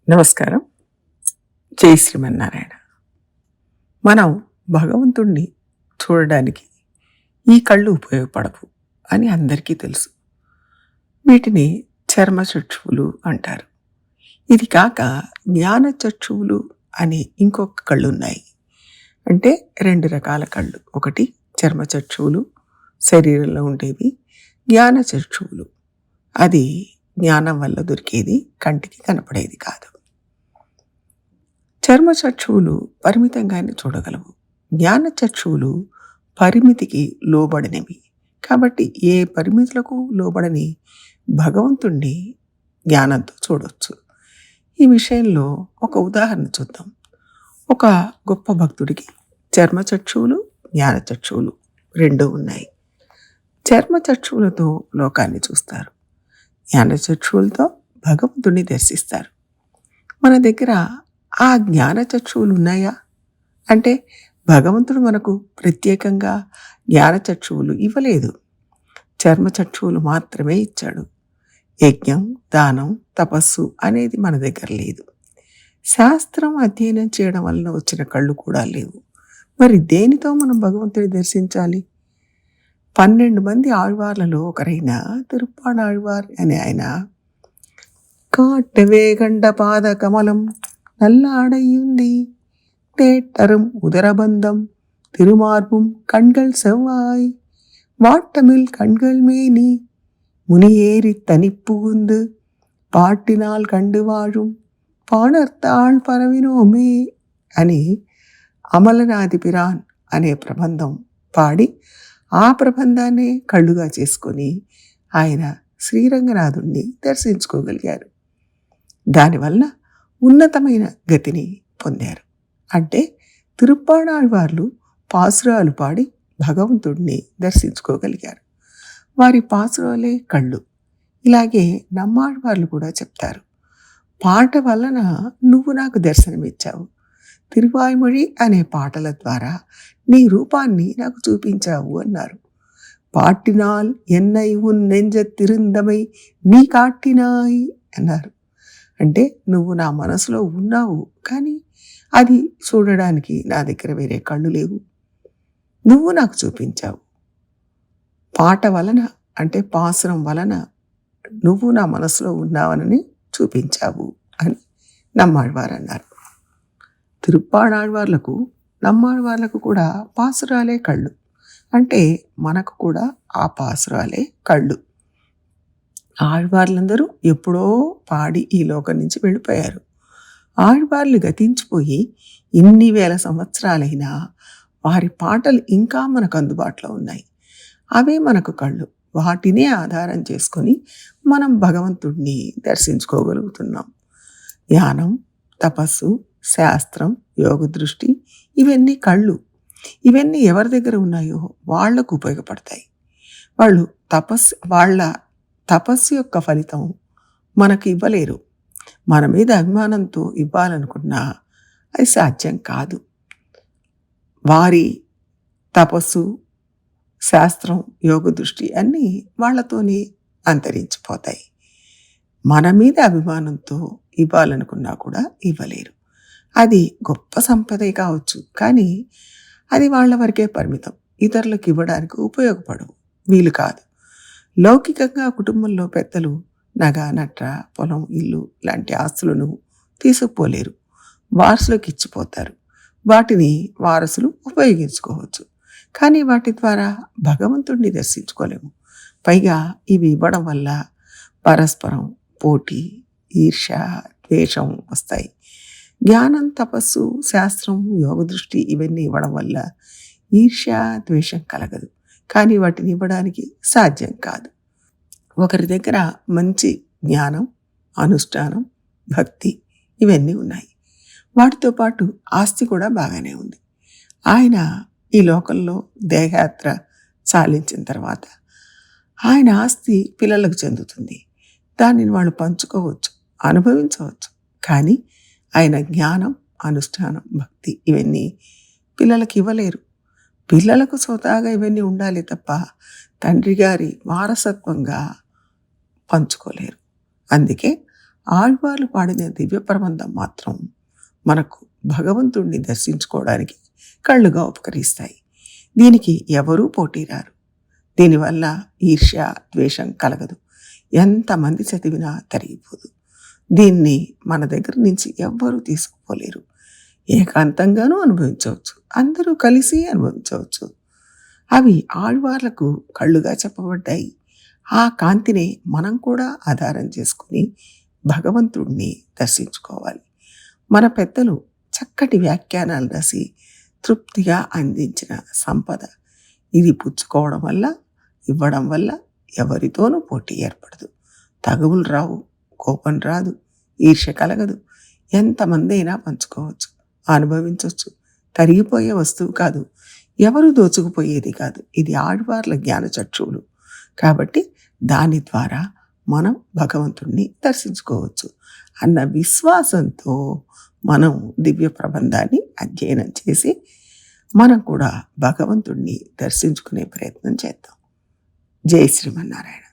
నమస్కారం. జై శ్రీమన్నారాయణ. మనం భగవంతుణ్ణి చూడడానికి ఈ కళ్ళు ఉపయోగపడవు అని అందరికీ తెలుసు. వీటిని చర్మచక్షువులు అంటారు. ఇది కాక జ్ఞానచక్షువులు అనే ఇంకొక కళ్ళు ఉన్నాయి. అంటే 2 రకాల కళ్ళు. ఒకటి చర్మచక్షువులు, శరీరంలో ఉండేవి. జ్ఞానచక్షువులు, అది జ్ఞానం వల్ల దొరికేది, కంటికి కనపడేది కాదు. చర్మచక్షువులు పరిమితంగానే చూడగలవు. జ్ఞానచక్షువులు పరిమితికి లోబడినవి. కాబట్టి ఏ పరిమితులకు లోబడని భగవంతుణ్ణి జ్ఞానంతో చూడవచ్చు. ఈ విషయంలో ఒక ఉదాహరణ చూద్దాం. ఒక గొప్ప భక్తుడికి చర్మచక్షువులు, జ్ఞానచక్షువులు 2 ఉన్నాయి. చర్మచక్షువులతో లోకాన్ని చూస్తారు, జ్ఞానచక్షువులతో భగవంతుణ్ణి దర్శిస్తారు. మన దగ్గర ఆ జ్ఞానచక్షువులు ఉన్నాయా అంటే భగవంతుడు మనకు ప్రత్యేకంగా జ్ఞానచక్షువులు ఇవ్వలేదు, చర్మచక్షువులు మాత్రమే ఇచ్చాడు. యజ్ఞం, దానం, తపస్సు అనేది మన దగ్గర లేదు. శాస్త్రం అధ్యయనం చేయడం వలన వచ్చిన కళ్ళు కూడా లేవు. మరి దేనితో మనం భగవంతుని దర్శించాలి? 12 మంది ఆళ్వార్లలో ఒకరైన తిరుప్పాణాళ్వార్ అనే ఆయన காட்டவே கண்ட பாத கமலம் நல்லாடையுந்தி தேட்டரும் உதரபந்தம் திருமார்பும் கண்கள் செவ்வாய் வாட்டமில் கண்கள் மேனி முனியேறி தனிப்புகுந்து పాటినాల్ కండు వాഴുం పాణర్తాళ్ పరవినోమే అని అమలనాది పిరాన్ అనే ప్రబంధం పాడి ఆ ప్రబంధాన్ని కళ్ళుగా చేసుకొని ఆయన శ్రీరంగనాథుణ్ణి దర్శించుకోగలిగారు. దానివల్ల ఉన్నతమైన గతిని పొందారు. అంటే తిరుప్పాణాళ్వార్లు పాసురాలు పాడి భగవంతుడిని దర్శించుకోగలిగారు. వారి పాసురాలే కళ్ళు. ఇలాగే నమ్మాళ్వార్లు కూడా చెప్తారు, పాట వలన నువ్వు నాకు దర్శనమిచ్చావు, తిరువాయ్మొഴി అనే పాటల ద్వారా నీ రూపాన్ని నాకు చూపించావు అన్నారు. పాటినాల్ ఎన్నై ఉన్ నెంజ తిరుందమై నీ కాటినాయి అన్నారు. అంటే నువ్వు నా మనసులో ఉన్నావు, కానీ అది చూడడానికి నా దగ్గర వేరే కళ్ళు లేవు, నువ్వు నాకు చూపించావు. పాట వలన అంటే పాసురం వలన నువ్వు నా మనసులో ఉన్నావనని చూపించావు అని నమ్మాళ్వారు అన్నారు. తిరుప్పాణాళ్వార్లకు నమ్మాళ్వార్లకు కూడా పాసురాలే కళ్ళు. అంటే మనకు కూడా ఆ పాసురాలే కళ్ళు. ఆళ్వార్లందరూ ఎప్పుడో పాడి ఈ లోకం నుంచి వెళ్ళిపోయారు. ఆళ్వార్లు గతించిపోయి ఇన్ని వేల సంవత్సరాలైనా వారి పాటలు ఇంకా మనకు అందుబాటులో ఉన్నాయి. అవే మనకు కళ్ళు. వాటినే ఆధారం చేసుకొని మనం భగవంతుడిని దర్శించుకోగలుగుతున్నాం. జ్ఞానం, తపస్సు, శాస్త్రం, యోగ దృష్టి ఇవన్నీ కళ్ళు. ఇవన్నీ ఎవరి దగ్గర ఉన్నాయో వాళ్లకు ఉపయోగపడతాయి. వాళ్ళ తపస్సు యొక్క ఫలితం మనకు ఇవ్వలేరు. మన మీద అభిమానంతో ఇవ్వాలనుకున్నా అది సాధ్యం కాదు. వారి తపస్సు, శాస్త్రం, యోగ దృష్టి అన్నీ వాళ్లతోనే అంతరించిపోతాయి. మన మీద అభిమానంతో ఇవ్వాలనుకున్నా కూడా ఇవ్వలేరు. అది గొప్ప సంపదే కావచ్చు, కానీ అది వాళ్ళ వరకే పరిమితం. ఇతరులకు ఇవ్వడానికి ఉపయోగపడవు, వీలు కాదు. లౌకికంగా కుటుంబంలో పెద్దలు నగ, నట్ర, పొలం, ఇల్లు లాంటి ఆస్తులను తీసుకుపోలేరు, వారసులకు ఇచ్చిపోతారు. వాటిని వారసులు ఉపయోగించుకోవచ్చు, కానీ వాటి ద్వారా భగవంతుడిని దర్శించుకోలేము. పైగా ఇవి ఇవ్వడం వల్ల పరస్పరం పోటీ, ఈర్ష్య, ద్వేషం వస్తాయి. జ్ఞానం, తపస్సు, శాస్త్రం, యోగ దృష్టి ఇవన్నీ ఇవ్వడం వల్ల ఈర్ష్య, ద్వేషం కలగదు, కానీ వాటిని ఇవ్వడానికి సాధ్యం కాదు. ఒకరి దగ్గర మంచి జ్ఞానం, అనుష్ఠానం, భక్తి ఇవన్నీ ఉన్నాయి. వాటితో పాటు ఆస్తి కూడా బాగానే ఉంది. ఆయన ఈ లోకంలో దేహయాత్ర చాలించిన తర్వాత ఆయన ఆస్తి పిల్లలకు చెందుతుంది. దానిని వాళ్ళు పంచుకోవచ్చు, అనుభవించవచ్చు. కానీ ఆయన జ్ఞానం, అనుష్ఠానం, భక్తి ఇవన్నీ పిల్లలకు ఇవ్వలేరు. పిల్లలకు స్వతహాగా ఇవన్నీ ఉండాలి తప్ప తండ్రి గారి వారసత్వంగా పంచుకోలేరు. అందుకే ఆళ్వార్లు పాడిన దివ్య ప్రబంధం మాత్రం మనకు భగవంతుణ్ణి దర్శించుకోవడానికి కళ్ళుగా ఉపకరిస్తాయి. దీనికి ఎవరూ పోటీరారు. దీనివల్ల ఈర్ష్య, ద్వేషం కలగదు. ఎంతమంది చదివినా తరిగిపోదు. దీన్ని మన దగ్గర నుంచి ఎవ్వరూ తీసుకుపోలేరు. ఏకాంతంగానూ అనుభవించవచ్చు, అందరూ కలిసి అనుభవించవచ్చు. అవి ఆళ్వార్లకు కళ్ళుగా చెప్పబడ్డాయి. ఆ కాంతిని మనం కూడా ఆధారం చేసుకుని భగవంతుడిని దర్శించుకోవాలి. మన పెద్దలు చక్కటి వ్యాఖ్యానాలు రాసి తృప్తిగా అందించిన సంపద ఇది. పుచ్చుకోవడం వల్ల, ఇవ్వడం వల్ల ఎవరితోనూ పోటీ ఏర్పడదు. తగువులు రావు, కోపం రాదు, ఈర్ష్య కలగదు. ఎంతమంది అయినా పంచుకోవచ్చు, అనుభవించవచ్చు. తరిగిపోయే వస్తువు కాదు, ఎవరు దోచుకుపోయేది కాదు. ఇది ఆళ్వార్ల జ్ఞానచక్షువులు కాబట్టి దాని ద్వారా మనం భగవంతుణ్ణి దర్శించుకోవచ్చు అన్న విశ్వాసంతో మనం దివ్య ప్రబంధాన్ని అధ్యయనం చేసి మనం కూడా భగవంతుణ్ణి దర్శించుకునే ప్రయత్నం చేద్దాం. జై శ్రీమన్నారాయణ.